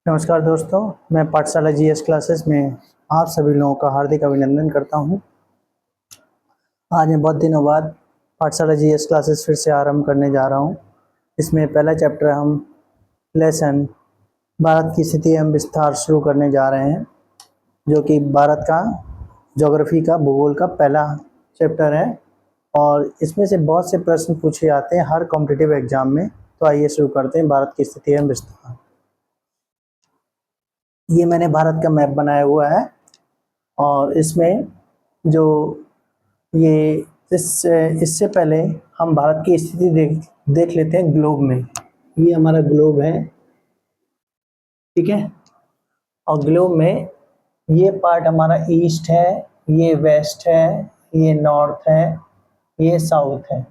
नमस्कार दोस्तों, मैं पाठशाला जीएस क्लासेस में आप सभी लोगों का हार्दिक अभिनंदन करता हूं। आज मैं बहुत दिनों बाद पाठशाला जीएस क्लासेस फिर से आरंभ करने जा रहा हूं। इसमें पहला चैप्टर हम लेसन भारत की स्थिति एवं विस्तार शुरू करने जा रहे हैं, जो कि भारत का ज्योग्राफी का भूगोल का पहला चैप्टर है और इसमें से बहुत से प्रश्न पूछे जाते हैं हर कॉम्पिटिटिव एग्जाम में। तो आइए शुरू करते हैं भारत की स्थिति एवं विस्तार। ये मैंने भारत का मैप बनाया हुआ है और इसमें जो ये इससे पहले हम भारत की स्थिति देख लेते हैं ग्लोब में। ये हमारा ग्लोब है, ठीक है। और ग्लोब में ये पार्ट हमारा ईस्ट है, ये वेस्ट है, ये नॉर्थ है, ये साउथ है।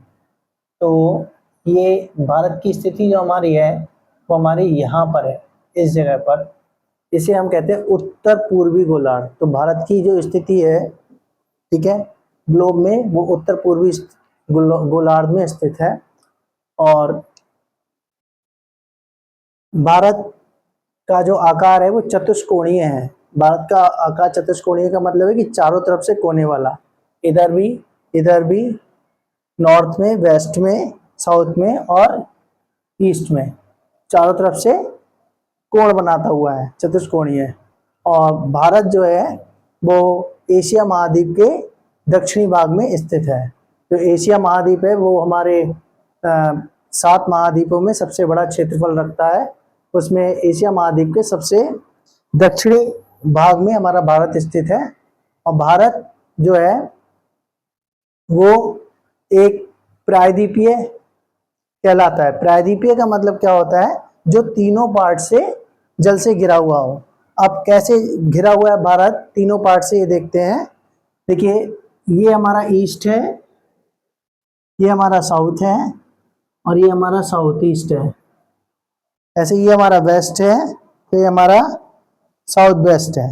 तो ये भारत की स्थिति जो हमारी है वो हमारी यहाँ पर है, इस जगह पर। इसे हम कहते हैं उत्तर पूर्वी गोलार्ध। तो भारत की जो स्थिति है, ठीक है, ग्लोब में, वो उत्तर पूर्वी गोलार्ध में स्थित है। और भारत का जो आकार है वो चतुष्कोणीय है। भारत का आकार चतुष्कोणीय का मतलब है कि चारों तरफ से कोने वाला, इधर भी, नॉर्थ में, वेस्ट में, साउथ में और ईस्ट में, चारों तरफ से कोण बनाता हुआ है, चतुष्कोणीय। और भारत जो है वो एशिया महाद्वीप के दक्षिणी भाग में स्थित है। जो एशिया महाद्वीप है वो हमारे 7 महाद्वीपों में सबसे बड़ा क्षेत्रफल रखता है। उसमें एशिया महाद्वीप के सबसे दक्षिणी भाग में हमारा भारत स्थित है। और भारत जो है वो एक प्रायद्वीपीय कहलाता है। प्रायद्वीपीय का मतलब क्या होता है? जो तीनों पार्ट से जल से घिरा हुआ हो। अब कैसे घिरा हुआ है भारत तीनों पार्ट से, ये देखते हैं। देखिए, ये हमारा ईस्ट है, ये हमारा साउथ है और ये हमारा साउथ ईस्ट है। ऐसे ये हमारा वेस्ट है, तो ये हमारा साउथ वेस्ट है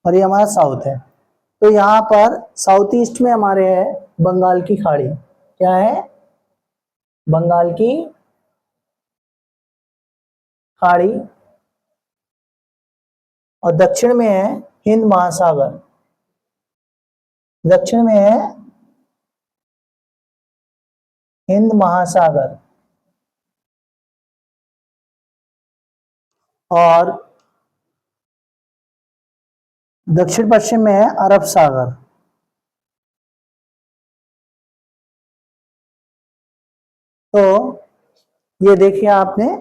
और ये हमारा साउथ है। तो यहाँ पर साउथ ईस्ट में हमारे है बंगाल की खाड़ी। क्या है? बंगाल की खाड़ी। और दक्षिण में है हिंद महासागर। दक्षिण में है हिंद महासागर। और दक्षिण पश्चिम में है अरब सागर। तो ये देखिए आपने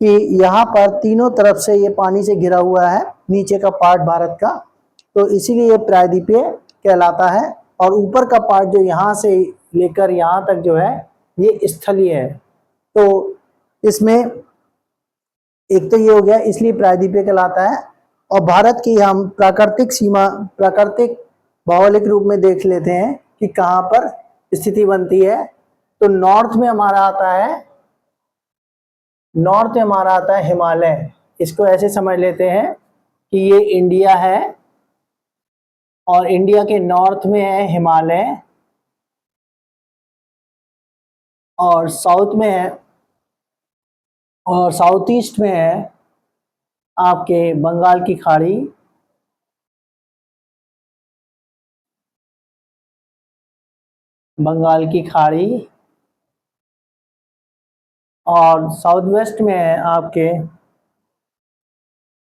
कि यहाँ पर तीनों तरफ से ये पानी से घिरा हुआ है नीचे का पार्ट भारत का, तो इसीलिए ये प्रायद्वीपीय कहलाता है। और ऊपर का पार्ट जो यहाँ से लेकर यहाँ तक जो है ये स्थलीय है। तो इसमें एक तो ये हो गया, इसलिए प्रायद्वीपीय कहलाता है। और भारत की हम प्राकृतिक सीमा, प्राकृतिक भौगोलिक रूप में देख लेते हैं कि कहाँ पर स्थिति बनती है। तो नॉर्थ में हमारा आता है हिमालय। इसको ऐसे समझ लेते हैं कि ये इंडिया है और इंडिया के नॉर्थ में है हिमालय और साउथ में है और साउथ ईस्ट में है आपके बंगाल की खाड़ी। बंगाल की खाड़ी और साउथ वेस्ट में है आपके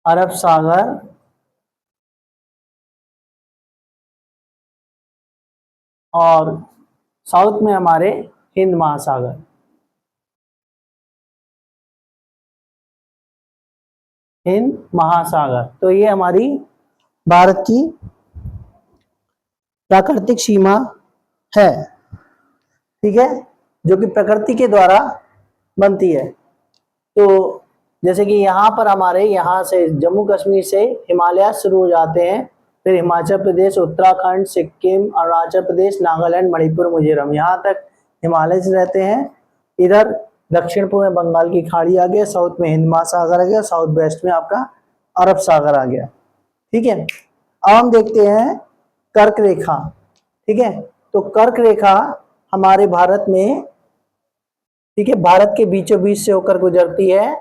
अरब सागर और साउथ में हमारे हिंद महासागर। हिंद महासागर। तो ये हमारी भारत की प्राकृतिक सीमा है, ठीक है, जो कि प्रकृति के द्वारा बनती है। तो जैसे कि यहाँ पर हमारे यहाँ से जम्मू कश्मीर से हिमालय शुरू हो जाते हैं, फिर हिमाचल प्रदेश, उत्तराखंड, सिक्किम, अरुणाचल प्रदेश, नागालैंड, मणिपुर, मिजोरम, यहाँ तक हिमालय से रहते हैं। इधर दक्षिण पूर्व में बंगाल की खाड़ी आ गया, साउथ में हिंद महासागर आ गया, साउथ वेस्ट में आपका अरब सागर आ गया, ठीक है। अब हम देखते हैं कर्क रेखा, ठीक है। तो कर्क रेखा हमारे भारत में, ठीक है, भारत के बीचों बीच से होकर गुजरती है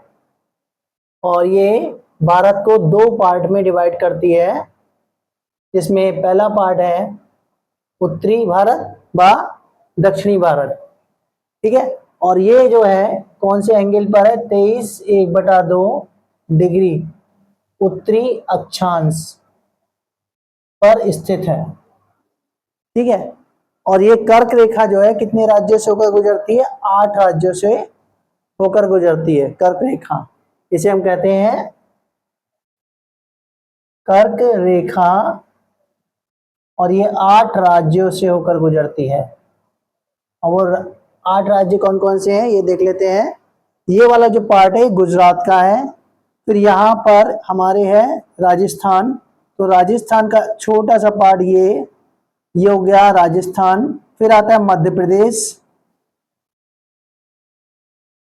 और ये भारत को दो पार्ट में डिवाइड करती है, जिसमें पहला पार्ट है उत्तरी भारत व दक्षिणी भारत। ठीक है, और ये जो है कौन से एंगल पर है, 23.1/2 डिग्री उत्तरी अक्षांश पर स्थित है। ठीक है, और ये कर्क रेखा जो है कितने राज्यों से होकर गुजरती है, 8 राज्यों से होकर गुजरती है कर्क रेखा। इसे हम कहते हैं कर्क रेखा, और ये 8 राज्यों से होकर गुजरती है। और 8 राज्य कौन कौन से हैं ये देख लेते हैं। ये वाला जो पार्ट है गुजरात का है, फिर यहाँ पर हमारे है राजस्थान, तो राजस्थान का छोटा सा पार्ट ये हो गया राजस्थान। फिर आता है मध्य प्रदेश।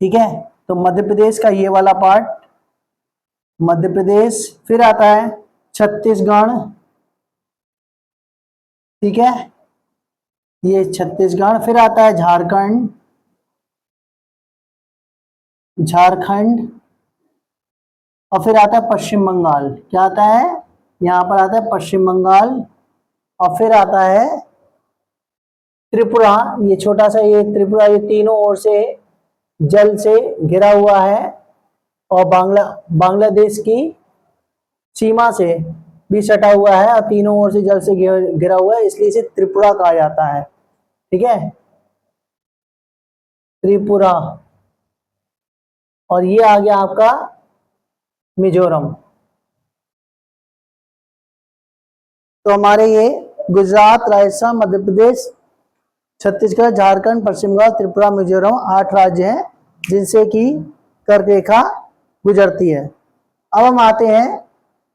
ठीक है, तो मध्य प्रदेश का ये वाला पार्ट मध्य प्रदेश। फिर आता है छत्तीसगढ़। ठीक है, ये छत्तीसगढ़। फिर आता है झारखंड, झारखंड। और फिर आता है पश्चिम बंगाल। क्या आता है, यहाँ पर आता है पश्चिम बंगाल। और फिर आता है त्रिपुरा, ये छोटा सा ये त्रिपुरा, ये तीनों ओर से जल से घिरा हुआ है और बांग्लादेश की सीमा से भी सटा हुआ है और तीनों ओर से जल से घिरा हुआ है, इसलिए इसे त्रिपुरा कहा जाता है। ठीक है, त्रिपुरा। और ये आ गया आपका मिजोरम। तो हमारे ये गुजरात, राजस्थान, मध्य प्रदेश, छत्तीसगढ़, झारखंड, पश्चिम बंगाल, त्रिपुरा, मिजोरम 8 राज्य हैं जिनसे कि कर्क रेखा गुजरती है। अब हम आते हैं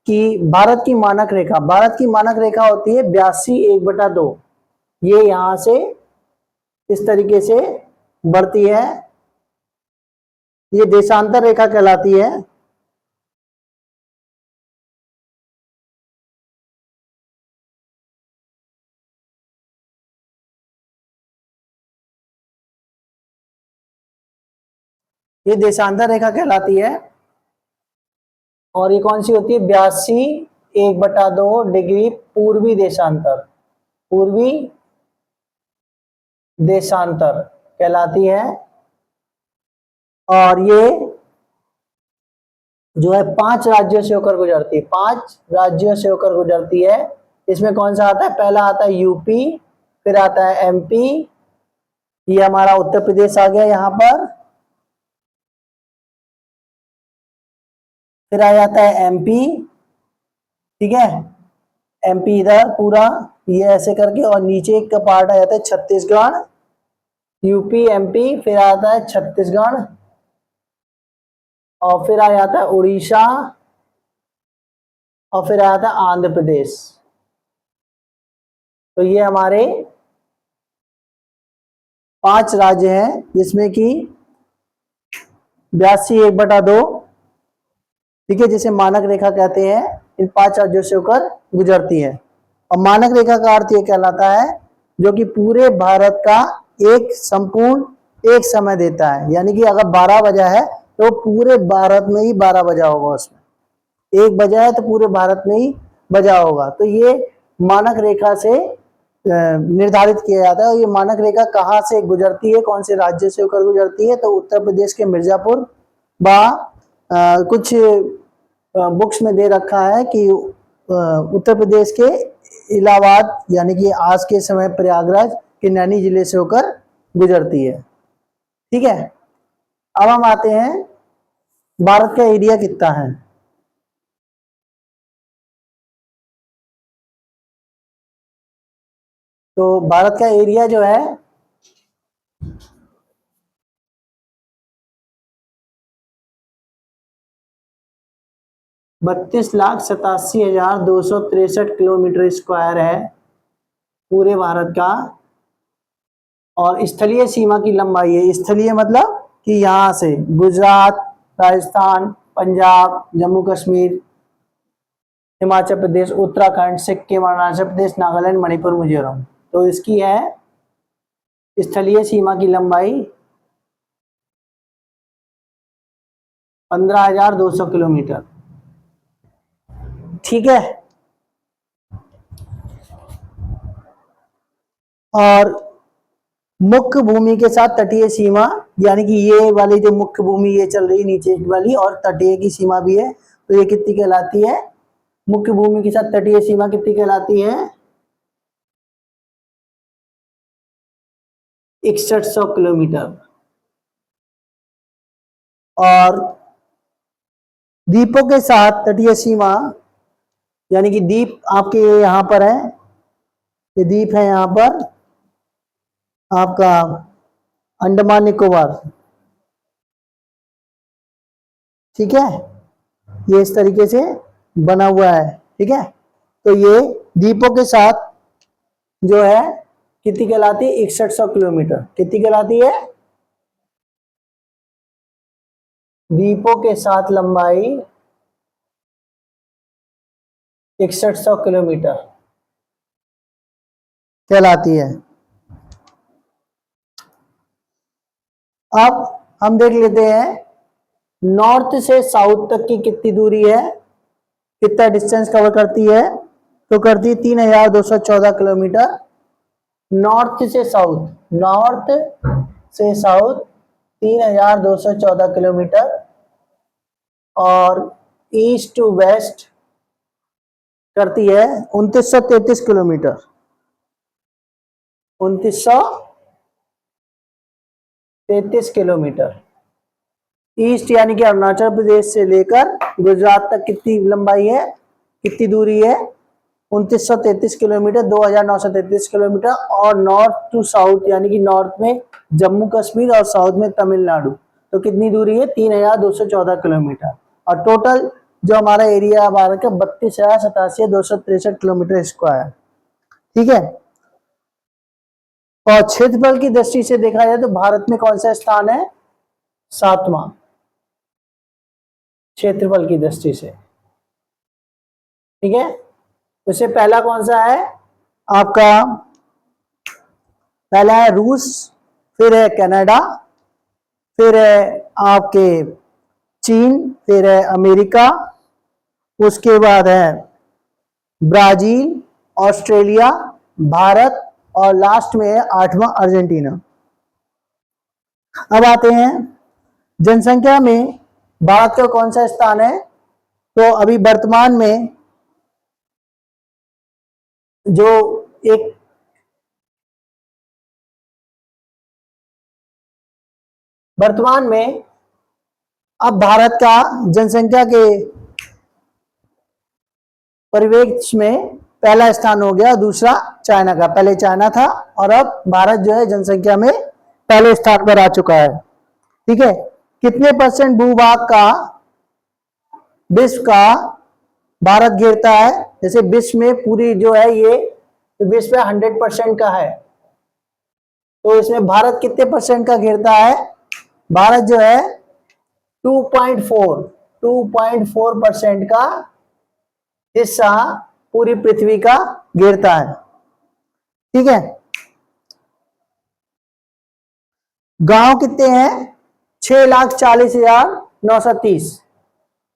कि भारत की मानक रेखा। भारत की मानक रेखा होती है 82/1/2। ये यहां से इस तरीके से बढ़ती है, ये देशांतर रेखा कहलाती है। ये देशांतर रेखा कहलाती है। और ये कौन सी होती है, 82/1/2 डिग्री पूर्वी देशांतर, पूर्वी देशांतर कहलाती है। और ये जो है 5 राज्यों से होकर गुजरती है, 5 राज्यों से होकर गुजरती है। इसमें कौन सा आता है, पहला आता है यूपी, फिर आता है एमपी, ये हमारा उत्तर प्रदेश आ गया यहाँ पर। फिर आ जाता है एमपी। ठीक है, एमपी इधर पूरा ये ऐसे करके, और नीचे का पार्ट आ जाता है छत्तीसगढ़, यूपी, एमपी, फिर आता है छत्तीसगढ़, और फिर आ जाता है उड़ीसा, और फिर आ जाता है आंध्र प्रदेश। तो ये हमारे 5 राज्य हैं जिसमें कि 82/1/2, ठीक है, जिसे मानक रेखा कहते हैं, इन 5 राज्यों से होकर गुजरती है। और मानक रेखा का अर्थ ये कहलाता है जो कि पूरे भारत का एक संपूर्ण एक समय देता है। यानी कि अगर 12 बजा है तो पूरे भारत में ही 12 बजा होगा, उसमें 1 बजा है तो पूरे भारत में ही बजा होगा। तो ये मानक रेखा से निर्धारित किया जाता है। और ये मानक रेखा कहाँ से गुजरती है, कौन से राज्य से होकर गुजरती है, तो उत्तर प्रदेश के मिर्जापुर कुछ बुक्स में दे रखा है कि उत्तर प्रदेश के इलाहाबाद यानी कि आज के समय प्रयागराज के नैनी जिले से होकर गुजरती है। ठीक है, अब हम आते हैं भारत का एरिया कितना है। तो भारत का एरिया जो है 32,87,263 किलोमीटर स्क्वायर है पूरे भारत का। और स्थलीय सीमा की लंबाई है, स्थलीय मतलब कि यहाँ से गुजरात, राजस्थान, पंजाब, जम्मू कश्मीर, हिमाचल प्रदेश, उत्तराखंड, सिक्किम, अरुणाचल प्रदेश, नागालैंड, मणिपुर, मिजोरम। तो इसकी है स्थलीय सीमा की लंबाई 15,200 किलोमीटर। ठीक है, और मुख्य भूमि के साथ तटीय सीमा, यानी कि ये वाली जो मुख्य भूमि ये चल रही नीचे वाली, और तटीय की सीमा भी है, तो ये कितनी कहलाती है? मुख्य भूमि के साथ तटीय सीमा कितनी कहलाती है? 6100 किलोमीटर। और द्वीपों के साथ तटीय सीमा, यानी कि द्वीप आपके यहां पर है, ये द्वीप है यहां पर आपका अंडमान निकोबार। ठीक है, ये इस तरीके से बना हुआ है। ठीक है, तो ये द्वीपों के साथ जो है कितनी कहलाती है? 6100 किलोमीटर। कितनी कहलाती है? द्वीपों के साथ लंबाई 6100 किलोमीटर कहलाती है। अब हम देख लेते हैं नॉर्थ से साउथ तक की कितनी दूरी है, कितना डिस्टेंस कवर करती है, तो करती है 3214 किलोमीटर। नॉर्थ से साउथ, नॉर्थ से साउथ 3214 किलोमीटर, और ईस्ट टू वेस्ट करती है 2933 किलोमीटर। 2933 किलोमीटर। ईस्ट यानी कि अरुणाचल प्रदेश से लेकर गुजरात तक कितनी लंबाई है, कितनी दूरी है? 2933 किलोमीटर, 2933 किलोमीटर। और नॉर्थ टू साउथ यानी कि नॉर्थ में जम्मू कश्मीर और साउथ में तमिलनाडु, तो कितनी दूरी है? 3214 किलोमीटर। और टोटल जो हमारा एरिया भारत का 32,87,263 किलोमीटर स्क्वायर। ठीक है, और क्षेत्रफल की दृष्टि से देखा जाए तो भारत में कौन सा स्थान है? 7वां क्षेत्रफल की दृष्टि से। ठीक है, उससे पहला कौन सा है आपका? पहला है रूस, फिर है कनाडा, फिर है आपके चीन, फिर है अमेरिका, उसके बाद है ब्राजील, ऑस्ट्रेलिया, भारत, और लास्ट में है 8वां अर्जेंटीना। अब आते हैं जनसंख्या में भारत का कौन सा स्थान है? तो अभी वर्तमान में जो एक वर्तमान में अब भारत का जनसंख्या के परिवेश में पहला स्थान हो गया, दूसरा चाइना का। पहले चाइना था और अब भारत जो है जनसंख्या में पहले स्थान पर आ चुका है। ठीक है, कितने % भूभाग का विश्व का भारत घेरता है? जैसे विश्व में पूरी जो है ये विश्व में 100% का है, तो इसमें भारत कितने % का घेरता है? भारत जो है 2.4% का हिस्सा पूरी पृथ्वी का घेरता है। ठीक है, गांव कितने हैं? 6,40,930।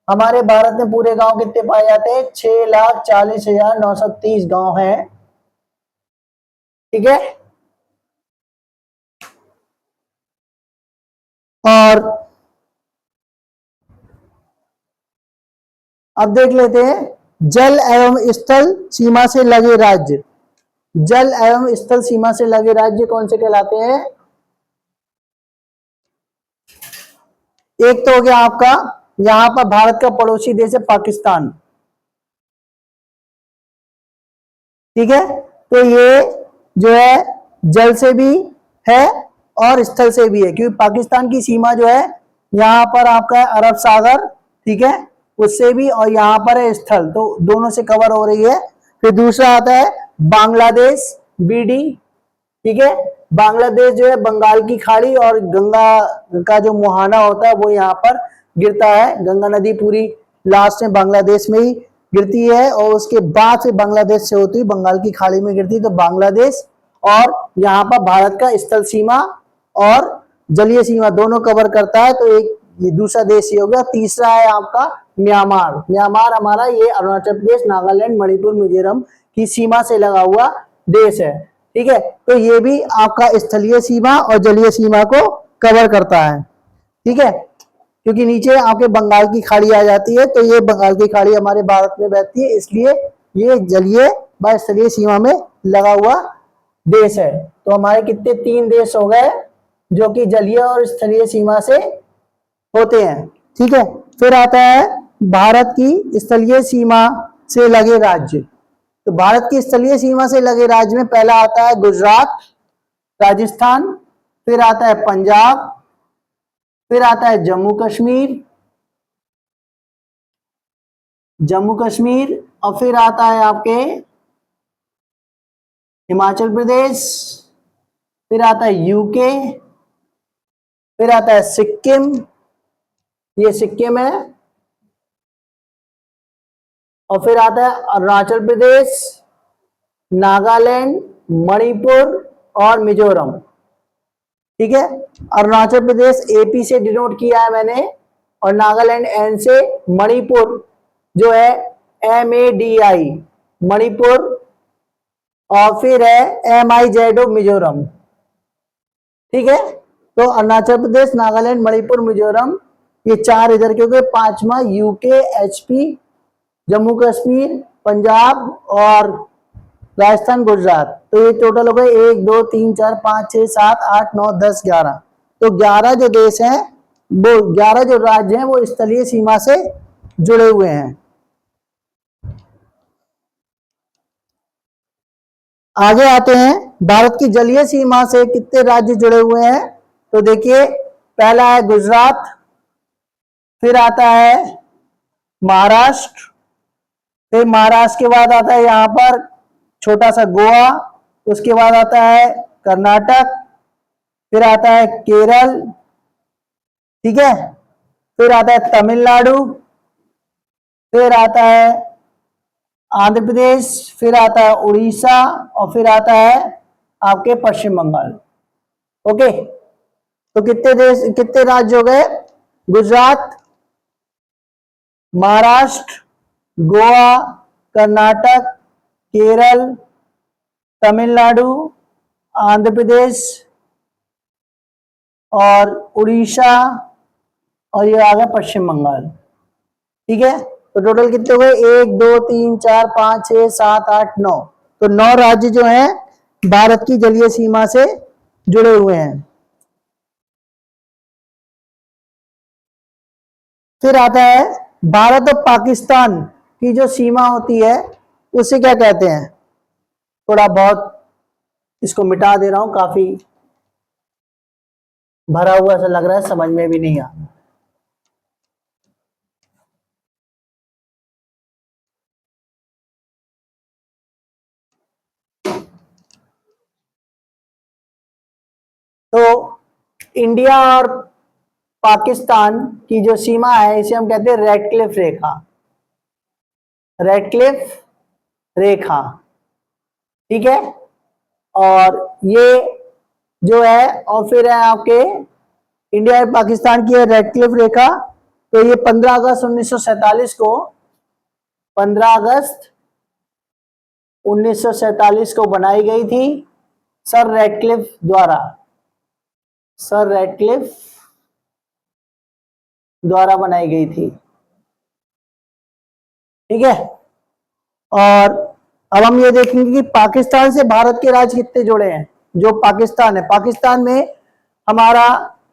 हमारे भारत में पूरे गांव कितने पाए जाते हैं? 6,40,930 गांव हैं। ठीक है, और अब देख लेते हैं जल एवं स्थल सीमा से लगे राज्य। जल एवं स्थल सीमा से लगे राज्य कौन से कहलाते हैं? एक तो हो गया आपका, यहां पर भारत का पड़ोसी देश है पाकिस्तान। ठीक है, तो ये जो है जल से भी है और स्थल से भी है, क्योंकि पाकिस्तान की सीमा जो है यहां पर आपका है अरब सागर। ठीक है, उससे भी, और यहां पर है स्थल, तो दोनों से कवर हो रही है। फिर दूसरा आता है बांग्लादेश, बीडी। ठीक है, बांग्लादेश जो है बंगाल की खाड़ी और गंगा का जो मुहाना होता है वो यहाँ पर गिरता है। गंगा नदी पूरी लास्ट में बांग्लादेश में ही गिरती है, और उसके बाद से बांग्लादेश से होती है बंगाल की खाड़ी में गिरती है। तो बांग्लादेश और यहाँ पर भारत का स्थल सीमा और जलीय सीमा दोनों कवर करता है। तो एक ये दूसरा देश ये हो गया। तीसरा है आपका म्यांमार। म्यांमार हमारा ये अरुणाचल प्रदेश, नागालैंड, मणिपुर, मिजोरम की सीमा से लगा हुआ देश है। ठीक है, तो ये भी आपका स्थलीय सीमा और जलीय सीमा को कवर करता है। ठीक है, क्योंकि नीचे आपके बंगाल की खाड़ी आ जाती है, तो ये बंगाल की खाड़ी हमारे भारत में बहती है, इसलिए ये जलीय व स्थलीय सीमा में लगा हुआ देश है। तो हमारे कितने 3 देश हो गए जो कि जलीय और स्थलीय सीमा से होते हैं। ठीक है, फिर आता है भारत की स्थलीय सीमा से लगे राज्य। तो भारत की स्थलीय सीमा से लगे राज्य में पहला आता है गुजरात, राजस्थान, फिर आता है पंजाब, फिर आता है जम्मू कश्मीर, और फिर आता है आपके हिमाचल प्रदेश, फिर आता है यूके, फिर आता है सिक्किम, ये सिक्किम है, और फिर आता है अरुणाचल प्रदेश, नागालैंड, मणिपुर और मिजोरम। ठीक है, अरुणाचल प्रदेश एपी से डिनोट किया है मैंने, और नागालैंड एन से, मणिपुर जो है MADI मणिपुर, और फिर है MIZO मिजोरम। ठीक है, तो अरुणाचल प्रदेश, नागालैंड, मणिपुर, मिजोरम, ये 4 इधर के हो गए। 5वां यूके, HP, जम्मू कश्मीर, पंजाब और राजस्थान, गुजरात। तो ये टोटल हो गए 1 2 3 4 5 6 7 8 9 10 11। तो 11 जो देश हैं, वो 11 जो राज्य हैं वो स्थलीय सीमा से जुड़े हुए हैं। आगे आते हैं, भारत की जलीय सीमा से कितने राज्य जुड़े हुए हैं। तो देखिए, पहला है गुजरात, फिर आता है महाराष्ट्र, फिर महाराष्ट्र के बाद आता है यहां पर छोटा सा गोवा, उसके बाद आता है कर्नाटक, फिर आता है केरल, ठीक है, फिर आता है तमिलनाडु, फिर आता है आंध्र प्रदेश, फिर आता है उड़ीसा, और फिर आता है आपके पश्चिम बंगाल। ओके, तो कितने राज्य हो गए? गुजरात, महाराष्ट्र, गोवा, कर्नाटक, केरल, तमिलनाडु, आंध्र प्रदेश और उड़ीसा, और ये आ गया पश्चिम बंगाल। ठीक है, तो टोटल कितने हो गए? 1 2 3 4 5 6 7 8 9। तो 9 राज्य जो हैं भारत की जलीय सीमा से जुड़े हुए हैं। फिर आता है भारत और पाकिस्तान की जो सीमा होती है उसे क्या कहते हैं? थोड़ा बहुत इसको मिटा दे रहा हूं, काफी भरा हुआ ऐसा लग रहा है, समझ में भी नहीं आ रहा। तो इंडिया और पाकिस्तान की जो सीमा है इसे हम कहते हैं रेडक्लिफ रेखा। रेडक्लिफ रेखा, ठीक है, और ये जो है, और फिर है आपके इंडिया और पाकिस्तान की रेडक्लिफ रेखा। तो ये 15 अगस्त 1947 को 15 अगस्त 1947 को बनाई गई थी सर रेडक्लिफ द्वारा। सर रेडक्लिफ द्वारा बनाई गई थी। ठीक है, और अब हम ये देखेंगे कि पाकिस्तान से भारत के राज्य कितने जुड़े हैं। जो पाकिस्तान है, पाकिस्तान में हमारा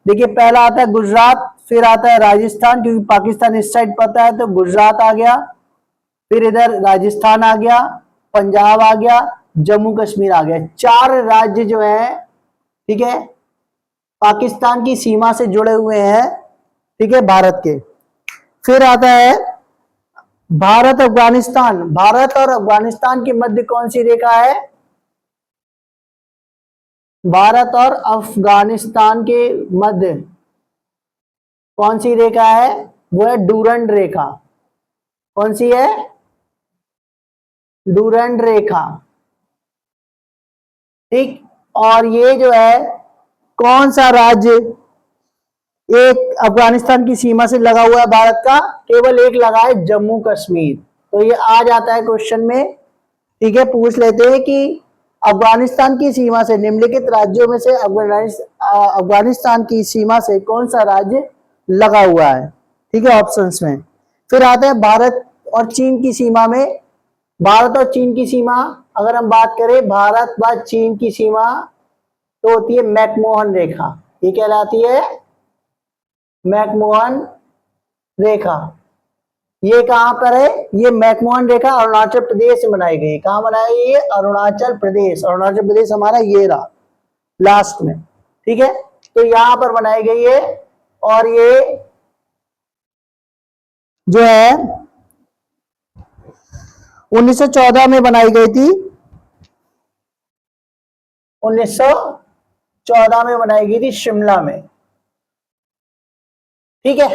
देखिए पहला आता है गुजरात, फिर आता है राजस्थान, क्योंकि पाकिस्तान इस साइड पता है तो गुजरात आ गया, फिर इधर राजस्थान आ गया, पंजाब आ गया, जम्मू कश्मीर आ गया। 4 राज्य जो है, ठीक है, पाकिस्तान की सीमा से जुड़े हुए हैं, ठीक है, भारत के। फिर आता है भारत अफगानिस्तान। भारत और अफगानिस्तान के मध्य कौन सी रेखा है? भारत और अफगानिस्तान के मध्य कौन सी रेखा है? वो है डूरंड रेखा। कौन सी है? डूरंड रेखा। ठीक, और ये जो है कौन सा राज्य एक अफगानिस्तान की सीमा से लगा हुआ है भारत का, केवल एक लगा है जम्मू कश्मीर। तो ये आ जाता है क्वेश्चन में। ठीक है, पूछ लेते हैं कि अफगानिस्तान की सीमा से, निम्नलिखित राज्यों में से अफगानिस्तान की सीमा से कौन सा राज्य लगा हुआ है। ठीक है, ऑप्शंस में। फिर आता है भारत और चीन की सीमा में। भारत और चीन की सीमा अगर हम बात करें, भारत व चीन की सीमा तो होती है मैकमोहन रेखा। ये कहलाती है मैकमोहन रेखा। ये कहां पर है? ये मैकमोहन रेखा अरुणाचल प्रदेश में बनाई गई। कहां बनाई गई है? अरुणाचल प्रदेश। अरुणाचल प्रदेश हमारा ये रहा लास्ट में। ठीक है, तो यहां पर बनाई गई है और ये जो है 1914 में बनाई गई थी। 1914 में बनाई गई थी शिमला में। ठीक है,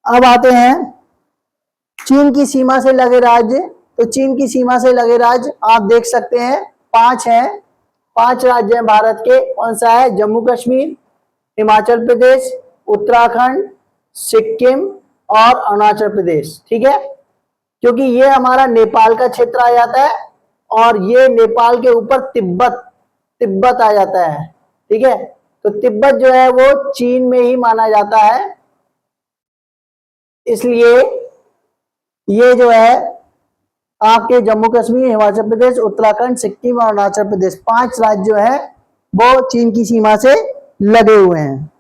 अब आते हैं चीन की सीमा से लगे राज्य। तो चीन की सीमा से लगे राज्य आप देख सकते हैं 5 हैं। 5 राज्य हैं भारत के। कौन सा है? जम्मू कश्मीर, हिमाचल प्रदेश, उत्तराखंड, सिक्किम और अरुणाचल प्रदेश। ठीक है, क्योंकि ये हमारा नेपाल का क्षेत्र आ जाता है और ये नेपाल के ऊपर तिब्बत आ जाता है। ठीक है, तो तिब्बत जो है वो चीन में ही माना जाता है, इसलिए ये जो है आपके जम्मू कश्मीर, हिमाचल प्रदेश, उत्तराखंड, सिक्किम और अरुणाचल प्रदेश 5 राज्य जो है वो चीन की सीमा से लगे हुए हैं।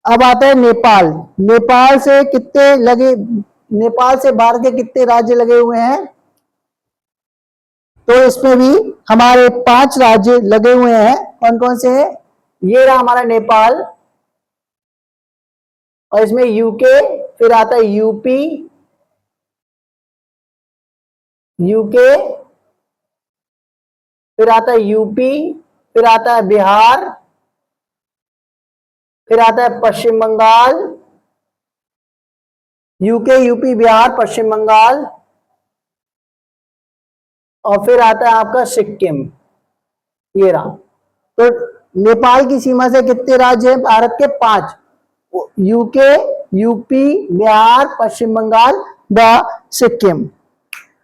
अब आता है नेपाल। नेपाल से कितने लगे, नेपाल से भारत के कितने राज्य लगे हुए हैं? तो इसमें भी हमारे 5 राज्य लगे हुए हैं। कौन कौन से हैं? ये रहा हमारा नेपाल और इसमें यूके, फिर आता है यूपी, फिर आता है यूपी, फिर आता है बिहार, फिर आता है पश्चिम बंगाल। यूके, यूपी, बिहार, पश्चिम बंगाल और फिर आता है आपका सिक्किम। ये रहा। तो नेपाल की सीमा से कितने राज्य हैं भारत के? 5। यूके, यूपी, बिहार, पश्चिम बंगाल व सिक्किम।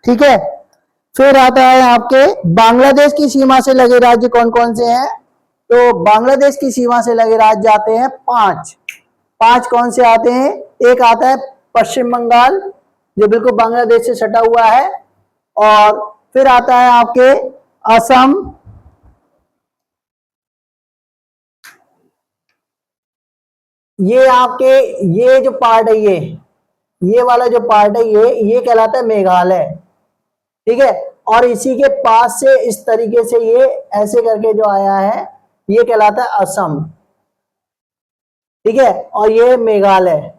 ठीक है, फिर आता है आपके बांग्लादेश की सीमा से लगे राज्य कौन कौन से हैं? तो बांग्लादेश की सीमा से लगे राज्य आते हैं 5। 5 कौन से आते हैं? एक आता है पश्चिम बंगाल जो बिल्कुल बांग्लादेश से सटा हुआ है, और फिर आता है आपके असम, ये आपके ये जो पार्ट है ये वाला जो पार्ट है ये कहलाता है मेघालय। ठीक है, और इसी के पास से इस तरीके से ये ऐसे करके जो आया है ये कहलाता है असम। ठीक है, और ये मेघालय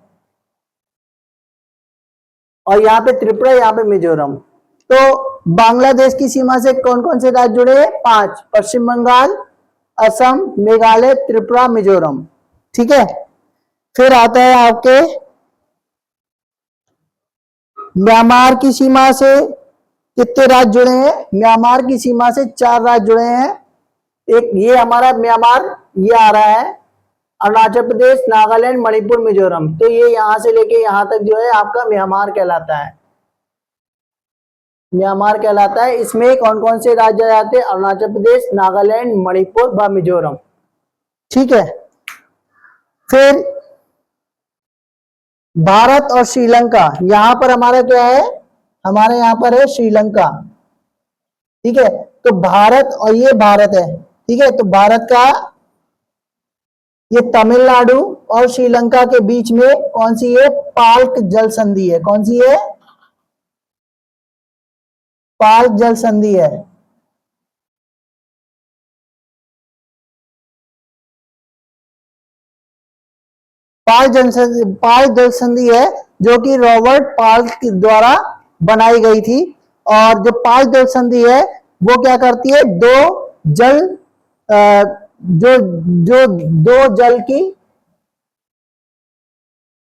और यहाँ पे त्रिपुरा, यहाँ पे मिजोरम। तो बांग्लादेश की सीमा से कौन कौन से राज्य जुड़े हैं? 5। पश्चिम बंगाल, असम, मेघालय, त्रिपुरा, मिजोरम। ठीक है, फिर आता है आपके म्यांमार की सीमा से कितने राज्य जुड़े हैं? म्यांमार की सीमा से 4 राज्य जुड़े हैं। एक ये हमारा म्यांमार ये आ रहा है, अरुणाचल प्रदेश, नागालैंड, मणिपुर, मिजोरम। तो ये यहां से लेके यहां तक जो है आपका म्यांमार कहलाता है। म्यांमार कहलाता है। इसमें कौन कौन से राज्य आ जाते हैं? अरुणाचल प्रदेश, नागालैंड, मणिपुर व मिजोरम। ठीक है, फिर भारत और श्रीलंका, यहां पर हमारा क्या है? हमारे यहां पर है श्रीलंका। ठीक है, तो भारत और ये भारत है। ठीक है, तो भारत का ये तमिलनाडु और श्रीलंका के बीच में कौन सी है? पाल्क जल संधि है। कौन सी है? पाल्क जल संधि है। पाल्क जल संधि है जो कि रॉबर्ट पाल्क द्वारा बनाई गई थी। और जो पाल्क जल संधि है वो क्या करती है? दो जल की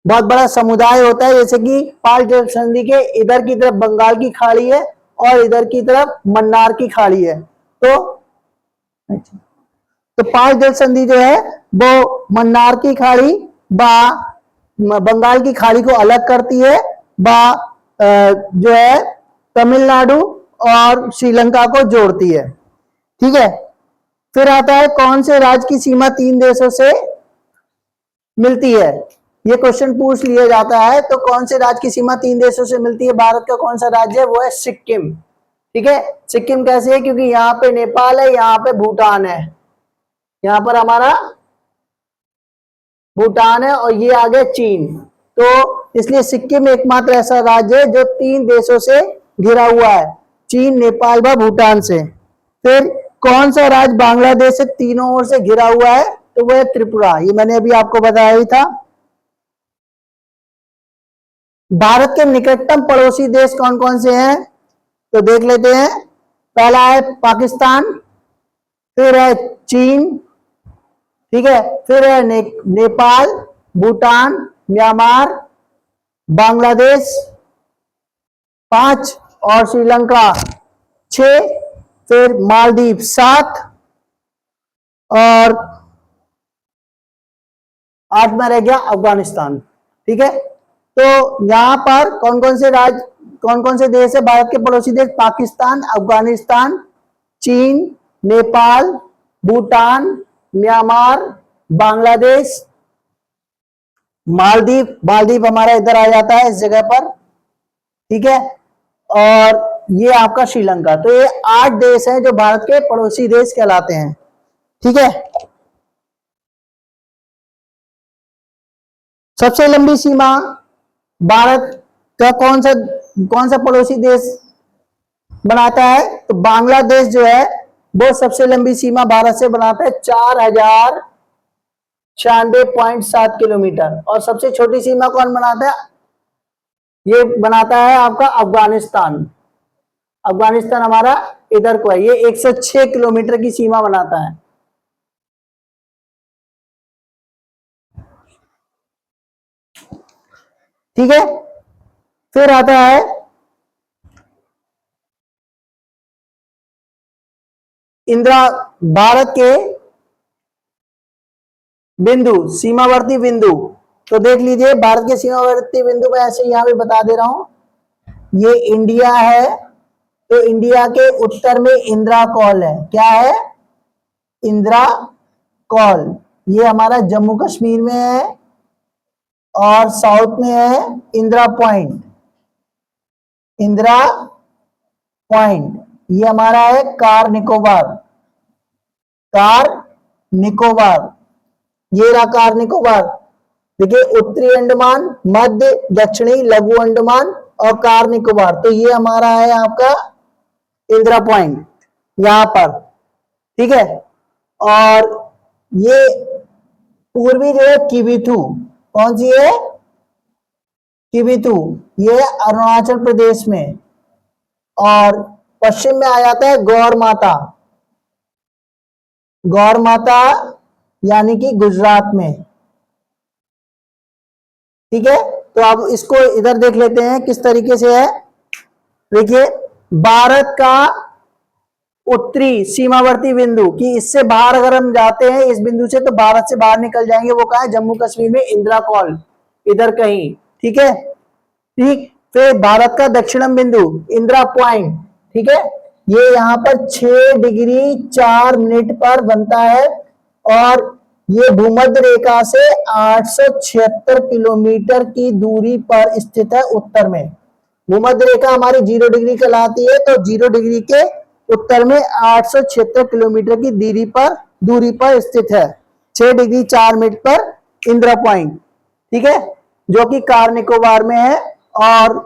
बहुत बड़ा समुदाय होता है। जैसे कि पाल्क जल संधि के इधर की तरफ बंगाल की खाड़ी है और इधर की तरफ मन्नार की खाड़ी है। तो पाल्क जल संधि जो है वो मन्नार की खाड़ी बंगाल की खाड़ी को अलग करती है, जो है तमिलनाडु और श्रीलंका को जोड़ती है। ठीक है, फिर आता है कौन से राज्य की सीमा 3 देशों से मिलती है। ये क्वेश्चन पूछ लिया जाता है, तो कौन से राज्य की सीमा 3 देशों से मिलती है? भारत का कौन सा राज्य है? वो है सिक्किम। ठीक है, सिक्किम कैसे है? क्योंकि यहाँ पे नेपाल है, यहाँ पे भूटान है, यहाँ पर हमारा भूटान है और ये आ गया चीन। तो इसलिए सिक्किम एकमात्र ऐसा राज्य है जो 3 देशों से घिरा हुआ है, चीन, नेपाल व भूटान से। फिर कौन सा राज्य बांग्लादेश से तीनों ओर से घिरा हुआ है? तो वह है त्रिपुरा। ये मैंने अभी आपको बताया ही था। भारत के निकटतम पड़ोसी देश कौन कौन से हैं? तो देख लेते हैं। पहला है पाकिस्तान, फिर है चीन, ठीक है, फिर है नेपाल, भूटान, म्यांमार, बांग्लादेश 5 और श्रीलंका 6, फिर मालदीव 7 और 8 में रह गया अफगानिस्तान। ठीक है, तो यहां पर कौन कौन से राज्य, कौन कौन से देश है भारत के पड़ोसी देश? पाकिस्तान, अफगानिस्तान, चीन, नेपाल, भूटान, म्यांमार, बांग्लादेश, मालदीव। मालदीव हमारा इधर आ जाता है इस जगह पर। ठीक है, और ये आपका श्रीलंका। तो ये 8 देश हैं जो भारत के पड़ोसी देश कहलाते हैं। ठीक है, सबसे लंबी सीमा भारत का कौन सा पड़ोसी देश बनाता है? तो बांग्लादेश जो है वो सबसे लंबी सीमा भारत से बनाता है, 4096.7 किलोमीटर। और सबसे छोटी सीमा कौन बनाता है? ये बनाता है आपका अफगानिस्तान। अफगानिस्तान हमारा इधर को है, ये 106 किलोमीटर की सीमा बनाता है। ठीक है, फिर आता है इंदिरा, भारत के बिंदु, सीमावर्ती बिंदु। तो देख लीजिए, भारत के सीमावर्ती बिंदु में ऐसे यहां पे बता दे रहा हूं, ये इंडिया है, तो इंडिया के उत्तर में इंदिरा कॉल है। क्या है? इंदिरा कॉल। ये हमारा जम्मू कश्मीर में है और साउथ में है इंदिरा पॉइंट। इंदिरा पॉइंट ये हमारा है कार निकोबार। कार निकोबार, ये रहा कार निकोबार। देखिए, उत्तरी अंडमान, मध्य, दक्षिणी, लघु अंडमान और कार निकोबार। तो ये हमारा है आपका इंदिरा पॉइंट यहां पर। ठीक है, और ये पूर्वी जो है किबिथू, कौन सी है? किबिथू, ये अरुणाचल प्रदेश में। और पश्चिम में आ जाता है गौर माता। गौर माता यानी कि गुजरात में। ठीक है, तो अब इसको इधर देख लेते हैं किस तरीके से है। देखिए, भारत का उत्तरी सीमावर्ती बिंदु कि इससे बाहर अगर हम जाते हैं इस बिंदु से, तो भारत से बाहर निकल जाएंगे, वो कहा है जम्मू कश्मीर में इंदिरा कॉल, इधर कहीं। ठीक है, ठीक। फिर भारत का दक्षिणम बिंदु इंदिरा पॉइंट, ठीक है, ये यहाँ पर 6 डिग्री 4 मिनट पर बनता है और ये भूमध्य रेखा से 876 किलोमीटर की दूरी पर स्थित है उत्तर में। भूमध्य रेखा हमारी 0 डिग्री कहलाती है, तो 0 डिग्री के उत्तर में 876 किलोमीटर की दूरी पर स्थित है, 6 डिग्री 4 मिनट पर इंदिरा पॉइंट। ठीक है, जो कि कार निकोबार में है। और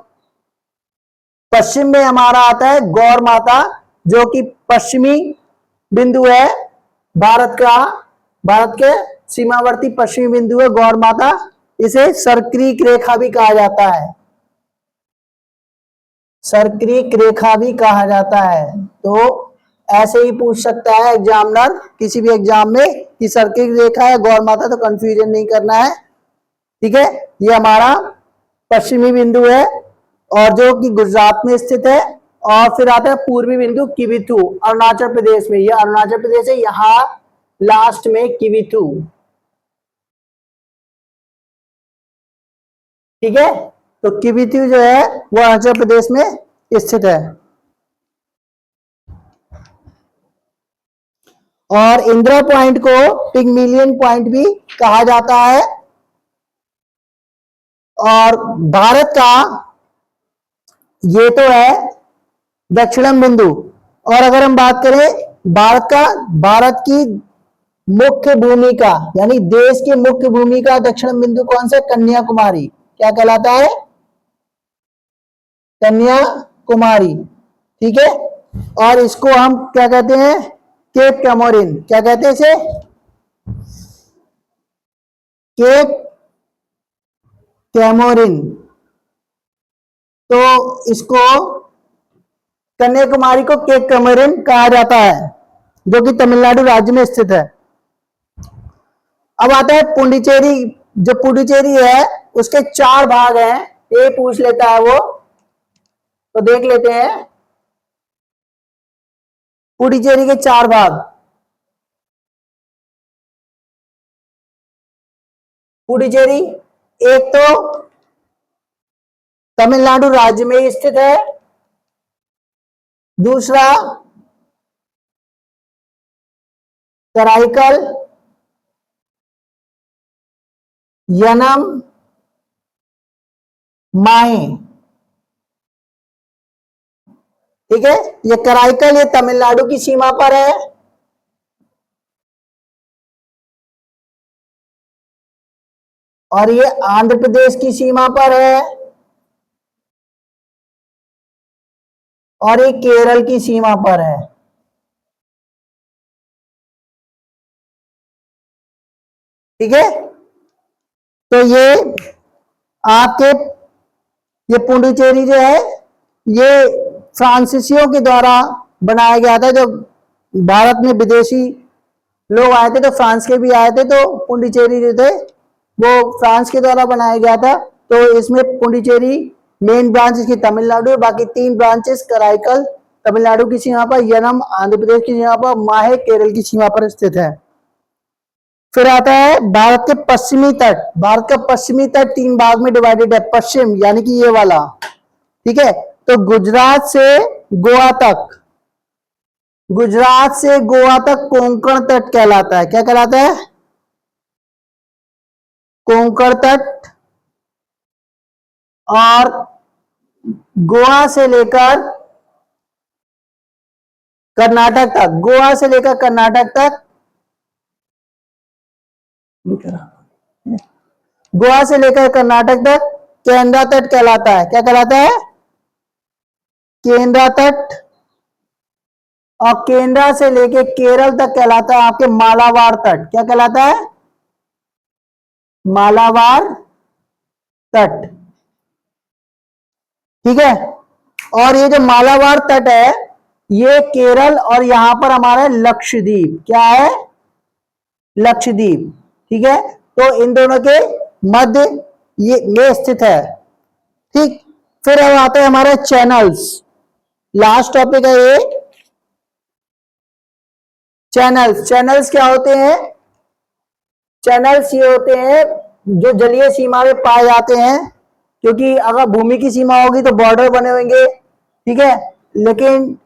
पश्चिम में हमारा आता है गौर माता, जो कि पश्चिमी बिंदु है भारत का, भारत के सीमावर्ती पश्चिमी बिंदु है गौर माता। इसे सरक्रीक रेखा भी कहा जाता है, सरक्रीक रेखा भी कहा जाता है। तो ऐसे ही पूछ सकता है एग्जामिनर किसी भी एग्जाम में कि सरक्रीक रेखा है गौर माता, तो कंफ्यूजन नहीं करना है। ठीक है, ये हमारा पश्चिमी बिंदु है और जो कि गुजरात में स्थित है। और फिर आता है पूर्वी बिंदु किबिथू, अरुणाचल प्रदेश में। ये अरुणाचल प्रदेश है, यहां लास्ट में किबिथू। ठीक है, तो किबिथु जो है वो अरुणाचल प्रदेश में स्थित है। और इंदिरा पॉइंट को पिग्मिलियन पॉइंट भी कहा जाता है। और भारत का ये तो है दक्षिणम बिंदु। और अगर हम बात करें भारत की मुख्य भूमिका यानी देश की मुख्य भूमिका दक्षिणम बिंदु कौन सा? कन्याकुमारी। क्या कहलाता है? कन्याकुमारी। ठीक है, और इसको हम क्या कहते हैं? Cape Comorin. क्या कहते हैं इसे? Cape Comorin. तो इसको कन्याकुमारी को केप कैमोरिन कहा जाता है, जो कि तमिलनाडु राज्य में स्थित है। अब आता है पुडुचेरी। जो पुडुचेरी है उसके 4 भाग हैं, ये पूछ लेता है वो, तो देख लेते हैं पुडुचेरी के 4 भाग। पुडुचेरी एक तो तमिलनाडु राज्य में स्थित है, दूसरा कराईकल, यनम, माहे। ठीक है, ये कराईकल ये तमिलनाडु की सीमा पर है, और ये आंध्र प्रदेश की सीमा पर है, और ये केरल की सीमा पर है। ठीक है, तो ये आपके ये पुडुचेरी जो है ये फ्रांसीसियों के द्वारा बनाया गया था। जब भारत में विदेशी लोग आए थे, तो फ्रांस के भी आए थे, तो पुडुचेरी जो थे वो फ्रांस के द्वारा बनाया गया था। तो इसमें पुडुचेरी मेन ब्रांच इसकी तमिलनाडु है, बाकी 3 ब्रांचेस कराईकल तमिलनाडु की सीमा पर, यनम आंध्र प्रदेश की सीमा पर, माहे केरल की सीमा पर स्थित है। फिर आता है भारत के पश्चिमी तट। भारत का पश्चिमी तट 3 भाग में डिवाइडेड है। पश्चिम यानी कि ये वाला, ठीक है, तो गुजरात से गोवा तक, गुजरात से गोवा तक कोंकण तट कहलाता है। क्या कहलाता है? कोंकण तट। और गोवा से लेकर कर्नाटक तक, गोवा से लेकर कर्नाटक तक, गोवा से लेकर कर्नाटक तक केंद्रा तट कहलाता है। क्या कहलाता है? केंद्रा तट। और केंद्रा से लेकर केरल तक कहलाता है आपके मालाबार तट। क्या कहलाता है? मालाबार तट। ठीक है, और ये जो मालाबार तट है ये केरल और यहां पर हमारा लक्षद्वीप। क्या है? लक्षद्वीप। ठीक है, तो इन दोनों के मध्य ये स्थित है। ठीक, फिर अब आता है हमारा चैनल्स। लास्ट टॉपिक है ये चैनल्स। चैनल्स क्या होते हैं? चैनल्स ये होते हैं जो जलीय सीमा में पाए जाते हैं, क्योंकि अगर भूमि की सीमा होगी तो बॉर्डर बने होंगे, ठीक है, लेकिन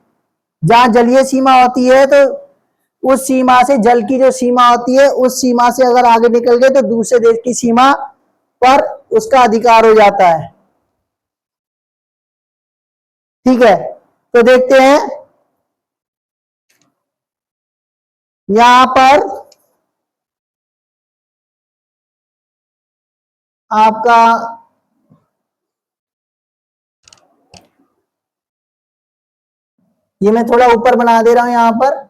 जहां जलीय सीमा होती है तो उस सीमा से, जल की जो सीमा होती है उस सीमा से अगर आगे निकल गए तो दूसरे देश की सीमा पर उसका अधिकार हो जाता है। ठीक है, तो देखते हैं यहां पर आपका ये मैं थोड़ा ऊपर बना दे रहा हूं। यहां पर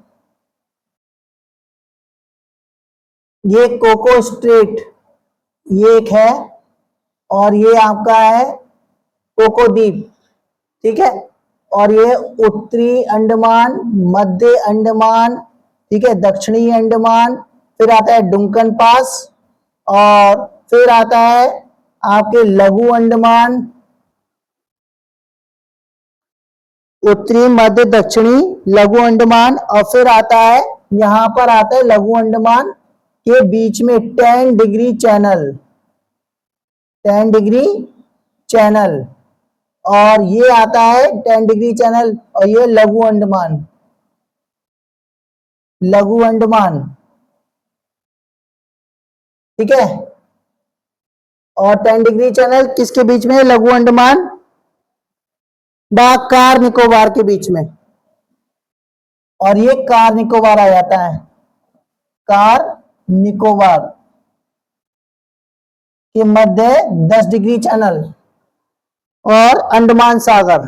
ये कोको स्ट्रेट ये एक है, और ये आपका है कोको द्वीप। ठीक है, और ये उत्तरी अंडमान, मध्य अंडमान, ठीक है, दक्षिणी अंडमान, फिर आता है डुंकन पास, और फिर आता है आपके लघु अंडमान, उत्तरी मध्य दक्षिणी लघु अंडमान, और फिर आता है यहां पर आता है लघु अंडमान के बीच में 10 डिग्री चैनल, 10 डिग्री चैनल, और ये आता है 10 डिग्री चैनल, और ये लघु अंडमान, लघु अंडमान, ठीक है। और 10 डिग्री चैनल किसके बीच में है? लघु अंडमान व कार निकोबार के बीच में, और ये कार निकोबार आ जाता है, कार निकोबार के मध्य 10 डिग्री चैनल और अंडमान सागर।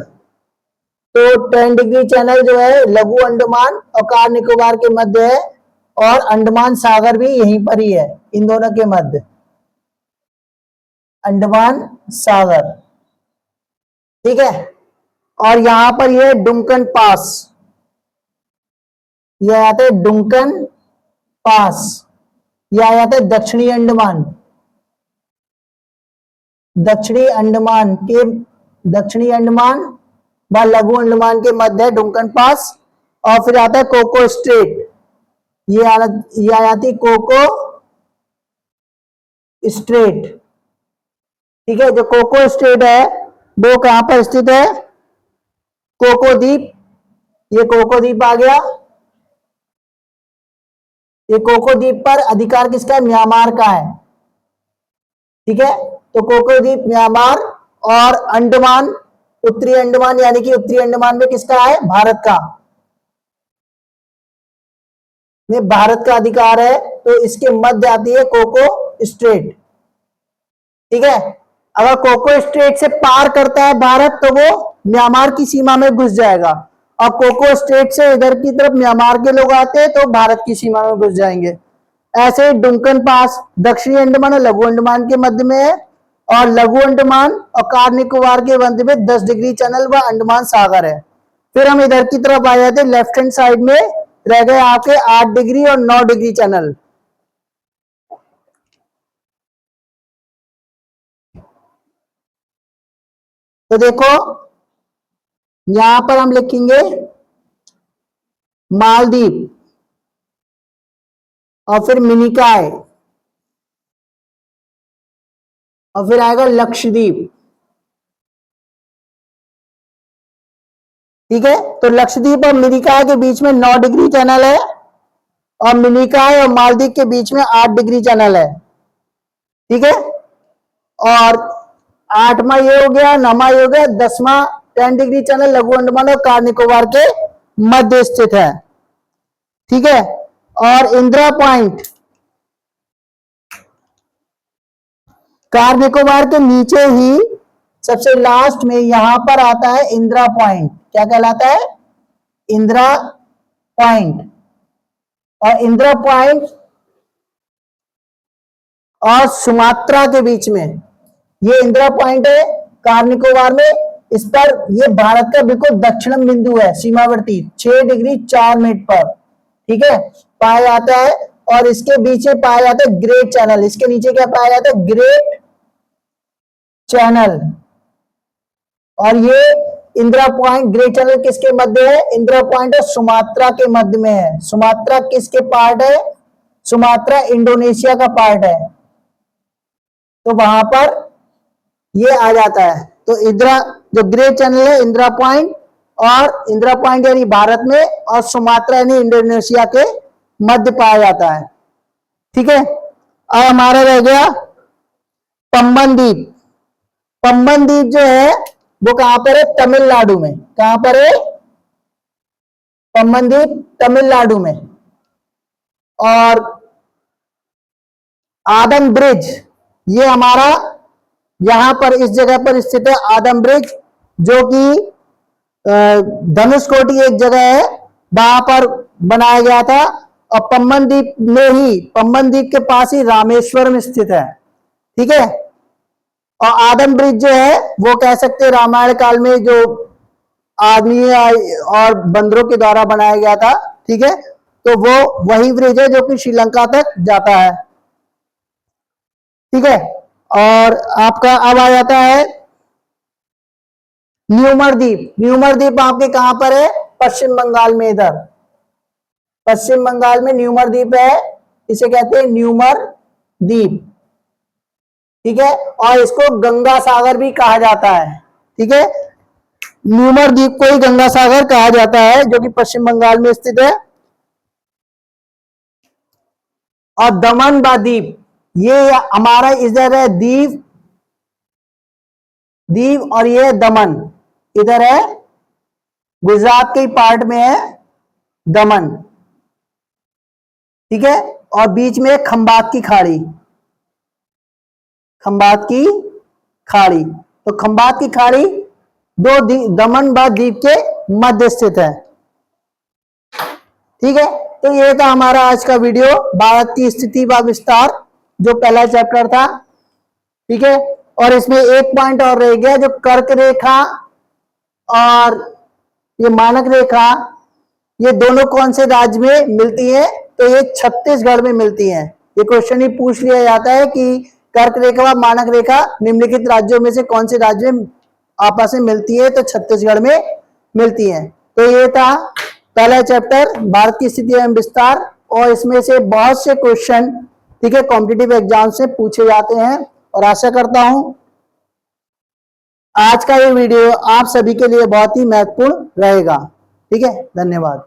तो 10 डिग्री चैनल जो है लघु अंडमान और कार निकोबार के मध्य है, और अंडमान सागर भी यहीं पर ही है, इन दोनों के मध्य, अंडमान सागर, ठीक है। और यहां पर ये डुंकन पास, ये आते हैं डुंकन पास, ये आ जाते हैं दक्षिणी अंडमान, दक्षिणी अंडमान के, दक्षिणी अंडमान व लघु अंडमान के मध्य है डुंकन पास। और फिर आता है कोको स्ट्रेट, ये आ जाती कोको स्ट्रेट, ठीक है। जो कोको स्ट्रेट है वो कहां पर स्थित है? कोको द्वीप, ये कोको द्वीप आ गया, ये कोको द्वीप पर अधिकार किसका है? म्यांमार का है, ठीक है। तो कोको द्वीप म्यांमार, और अंडमान, उत्तरी अंडमान, यानी कि उत्तरी अंडमान में किसका है? भारत का, में भारत का अधिकार है, तो इसके मध्य आती है कोको स्ट्रेट, ठीक है। अगर कोको स्ट्रेट से पार करता है भारत तो वो म्यांमार की सीमा में घुस जाएगा, और कोको स्ट्रेट से इधर की तरफ म्यांमार के लोग आते हैं तो भारत की सीमा में घुस जाएंगे। ऐसे डुंकन पास दक्षिणी अंडमान और लघु अंडमान के मध्य में है, और लघु अंडमान और कार निकोबार के मध्य में 10 डिग्री चैनल व अंडमान सागर है। फिर हम इधर की तरफ आ जाते, लेफ्ट हैंड साइड में रह गए आपके 8 डिग्री और 9 डिग्री चैनल। तो देखो यहां पर हम लिखेंगे मालदीव, और फिर मिनिकॉय, और फिर आएगा लक्षद्वीप, ठीक है। तो लक्षद्वीप और मिनिकॉय के बीच में 9 डिग्री चैनल है, और मिनिकॉय और मालदीव के बीच में 8 डिग्री चैनल है, ठीक है। और 8वां ये हो गया, 9वां ये हो गया, 10वां 10 डिग्री चैनल लघु अंडमान और कार निकोबार के मध्य स्थित है, ठीक है। और इंदिरा पॉइंट कार निकोबार के नीचे ही सबसे लास्ट में यहां पर आता है इंदिरा पॉइंट, क्या कहलाता है? इंदिरा पॉइंट। और इंदिरा पॉइंट और सुमात्रा के बीच में ये इंदिरा पॉइंट है कार निकोबार में, इस पर ये भारत का बिल्कुल दक्षिणम बिंदु है, सीमावर्ती 6 डिग्री 4 मिनट पर, ठीक है, पाया जाता है। और इसके बीच में पाया जाता है ग्रेट चैनल, इसके नीचे क्या पाया जाता है? Great channel. और ये इंदिरा पॉइंट ग्रेट चैनल किसके मध्य है? इंदिरा पॉइंट और सुमात्रा के मध्य में है। सुमात्रा किसके पार्ट है? सुमात्रा इंडोनेशिया का पार्ट है, तो वहां पर ये आ जाता है। तो इंदिरा जो ग्रेट चैनल है इंदिरा पॉइंट, और इंदिरा पॉइंट यानी भारत में, और सुमात्रा यानी इंडोनेशिया के मध्य पाया जाता है, ठीक है। अब हमारा रह गया पंबन द्वीप। पंबन द्वीप जो है वो कहां पर है? तमिलनाडु में। कहां पर है? पंबन द्वीप तमिलनाडु में। और आदम ब्रिज ये हमारा यहां पर इस जगह पर स्थित है, आदम ब्रिज, जो कि धनुषकोटी एक जगह है, वहां पर बनाया गया था। और पंबन द्वीप में ही, पंबन द्वीप के पास ही रामेश्वरम स्थित है, ठीक है। और आदम ब्रिज जो है वो कह सकते हैं रामायण काल में जो आदमी और बंदरों के द्वारा बनाया गया था, ठीक है। तो वो वही ब्रिज है जो कि श्रीलंका तक जाता है, ठीक है। और आपका अब आ जाता है न्यूमर द्वीप। न्यूमर द्वीप आपके कहां पर है? पश्चिम बंगाल में। इधर पश्चिम बंगाल में न्यूमर द्वीप है, इसे कहते हैं न्यूमर द्वीप, ठीक है, और इसको गंगा सागर भी कहा जाता है। ठीक है, न्यूमर द्वीप को ही गंगा सागर कहा जाता है, जो कि पश्चिम बंगाल में स्थित है। और दमन व द्वीप, ये हमारा इधर है द्वीप, दीव, और ये दमन इधर है, गुजरात के पार्ट में है दमन। ठीक है, और बीच में खंबात की खाड़ी, खंबात की खाड़ी। तो खंबात की खाड़ी दो दमन व द्वीप के मध्य स्थित है। ठीक है, तो ये था हमारा आज का वीडियो, भारत की स्थिति व विस्तार, जो पहला चैप्टर था। ठीक है, और इसमें एक पॉइंट और रह गया, जो कर्क रेखा और ये मानक रेखा, ये दोनों कौन से राज्य में मिलती है? तो ये छत्तीसगढ़ में मिलती है। ये क्वेश्चन ही पूछ लिया जाता है कि कर्क रेखा व मानक रेखा निम्नलिखित राज्यों में से कौन से राज्य में आपस में मिलती है? तो छत्तीसगढ़ में मिलती है। तो ये था पहला चैप्टर, भारत की स्थिति एवं विस्तार, और इसमें से बहुत से क्वेश्चन, ठीक है, कॉम्पिटिटिव एग्जाम से पूछे जाते हैं। और आशा करता हूं आज का ये वीडियो आप सभी के लिए बहुत ही महत्वपूर्ण रहेगा। ठीक है, धन्यवाद।